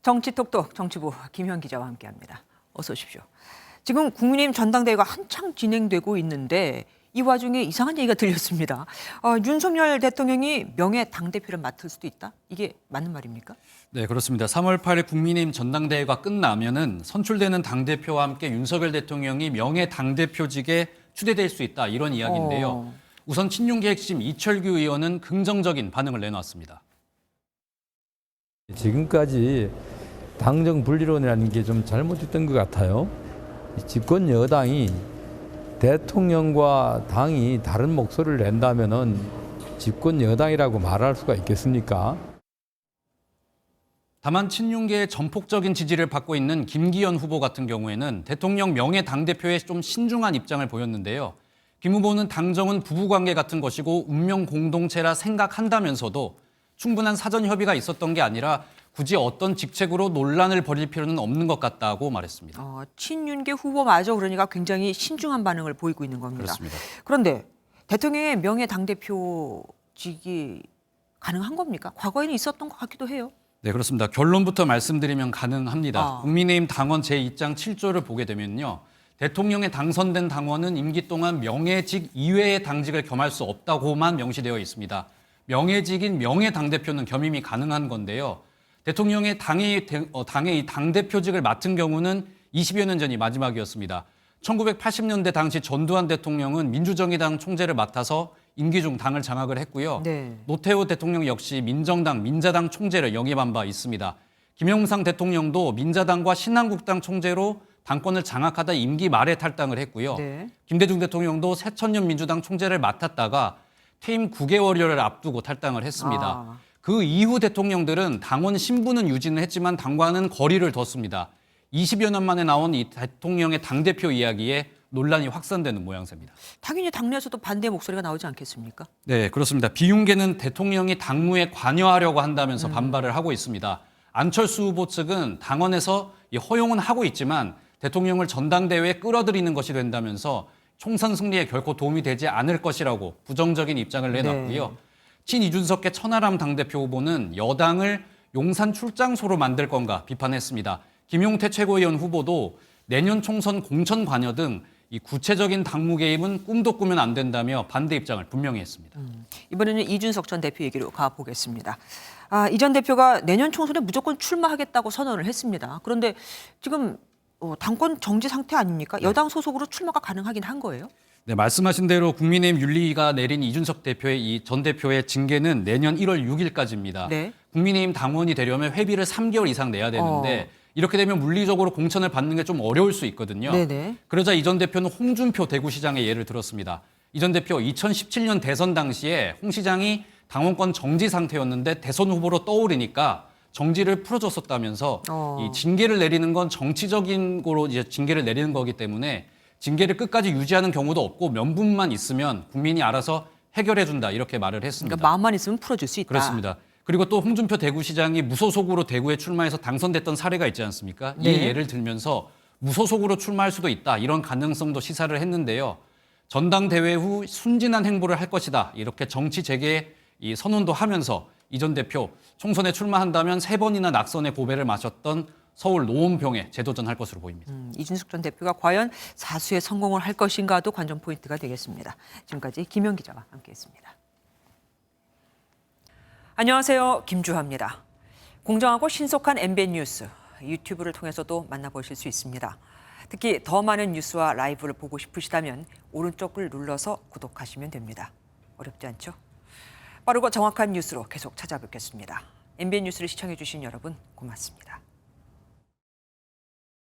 정치톡톡 정치부 김현 기자와 함께합니다. 어서 오십시오. 지금 국민의힘 전당대회가 한창 진행되고 있는데 이 와중에 이상한 얘기가 들렸습니다. 윤석열 대통령이 명예 당대표를 맡을 수도 있다? 이게 맞는 말입니까? 네, 그렇습니다. 3월 8일 국민의힘 전당대회가 끝나면은 선출되는 당대표와 함께 윤석열 대통령이 명예 당대표직에 추대될 수 있다 이런 이야기인데요. 우선 친윤계 핵심 이철규 의원은 긍정적인 반응을 내놨습니다. 지금까지 당정 분리론이라는 게 좀 잘못됐던 것 같아요. 집권 여당이 대통령과 당이 다른 목소리를 낸다면은 집권 여당이라고 말할 수가 있겠습니까? 다만 친윤계의 전폭적인 지지를 받고 있는 김기현 후보 같은 경우에는 대통령 명예 당대표에 좀 신중한 입장을 보였는데요. 김 후보는 당정은 부부관계 같은 것이고 운명 공동체라 생각한다면서도 충분한 사전 협의가 있었던 게 아니라 굳이 어떤 직책으로 논란을 벌일 필요는 없는 것 같다고 말했습니다. 친윤계 후보마저 그러니까 굉장히 신중한 반응을 보이고 있는 겁니다. 그렇습니다. 그런데 대통령의 명예 당대표직이 가능한 겁니까? 과거에는 있었던 것 같기도 해요. 네, 그렇습니다. 결론부터 말씀드리면 가능합니다. 국민의힘 당원 제2장 7조를 보게 되면요. 대통령에 당선된 당원은 임기 동안 명예직 이외의 당직을 겸할 수 없다고만 명시되어 있습니다. 명예직인 명예 당대표는 겸임이 가능한 건데요. 대통령의 당의 이 당대표직을 맡은 경우는 20여 년 전이 마지막이었습니다. 1980년대 당시 전두환 대통령은 민주정의당 총재를 맡아서 임기 중 당을 장악을 했고요. 네. 노태우 대통령 역시 민정당, 민자당 총재를 영입한 바 있습니다. 김영삼 대통령도 민자당과 신한국당 총재로 당권을 장악하다 임기 말에 탈당을 했고요. 네. 김대중 대통령도 새천년 민주당 총재를 맡았다가 퇴임 9개월여를 앞두고 탈당을 했습니다. 그 이후 대통령들은 당원 신분은 유지는 했지만 당과는 거리를 뒀습니다. 20여 년 만에 나온 이 대통령의 당대표 이야기에 논란이 확산되는 모양새입니다. 당연히 당내에서도 반대 목소리가 나오지 않겠습니까? 네, 그렇습니다. 비윤계는 대통령이 당무에 관여하려고 한다면서 반발을 하고 있습니다. 안철수 후보 측은 당원에서 허용은 하고 있지만 대통령을 전당대회에 끌어들이는 것이 된다면서 총선 승리에 결코 도움이 되지 않을 것이라고 부정적인 입장을 내놨고요. 네. 친이준석계 천하람 당대표 후보는 여당을 용산 출장소로 만들 건가 비판했습니다. 김용태 최고위원 후보도 내년 총선 공천 관여 등 이 구체적인 당무 개입은 꿈도 꾸면 안 된다며 반대 입장을 분명히 했습니다. 이번에는 이준석 전 대표 얘기로 가보겠습니다. 이 전 대표가 내년 총선에 무조건 출마하겠다고 선언을 했습니다. 그런데 지금 당권 정지 상태 아닙니까? 여당 소속으로 출마가 가능하긴 한 거예요? 네, 말씀하신 대로 국민의힘 윤리위가 내린 이준석 대표의 이 전 대표의 징계는 내년 1월 6일까지입니다. 네. 국민의힘 당원이 되려면 회비를 3개월 이상 내야 되는데 이렇게 되면 물리적으로 공천을 받는 게 좀 어려울 수 있거든요. 네네. 그러자 이 전 대표는 홍준표 대구시장의 예를 들었습니다. 이 전 대표 2017년 대선 당시에 홍 시장이 당원권 정지 상태였는데 대선 후보로 떠오르니까 정지를 풀어줬었다면서 이 징계를 내리는 건 정치적인 거로 이제 징계를 내리는 거기 때문에 징계를 끝까지 유지하는 경우도 없고 명분만 있으면 국민이 알아서 해결해준다 이렇게 말을 했습니다. 그러니까 마음만 있으면 풀어줄 수 있다. 그렇습니다. 그리고 또 홍준표 대구시장이 무소속으로 대구에 출마해서 당선됐던 사례가 있지 않습니까? 이 네. 예를 들면서 무소속으로 출마할 수도 있다 이런 가능성도 시사를 했는데요. 전당대회 후 순진한 행보를 할 것이다 이렇게 정치 재개의 이 선언도 하면서 이 전 대표 총선에 출마한다면 3번이나 낙선의 고배를 마셨던 서울 노원병에 재도전할 것으로 보입니다. 이준석 전 대표가 과연 사수에 성공을 할 것인가도 관전 포인트가 되겠습니다. 지금까지 김현 기자와 함께했습니다. 안녕하세요. 김주하입니다. 공정하고 신속한 MBN 뉴스 유튜브를 통해서도 만나보실 수 있습니다. 특히 더 많은 뉴스와 라이브를 보고 싶으시다면 오른쪽을 눌러서 구독하시면 됩니다. 어렵지 않죠? 빠르고 정확한 뉴스로 계속 찾아뵙겠습니다. MBN 뉴스를 시청해 주신 여러분 고맙습니다.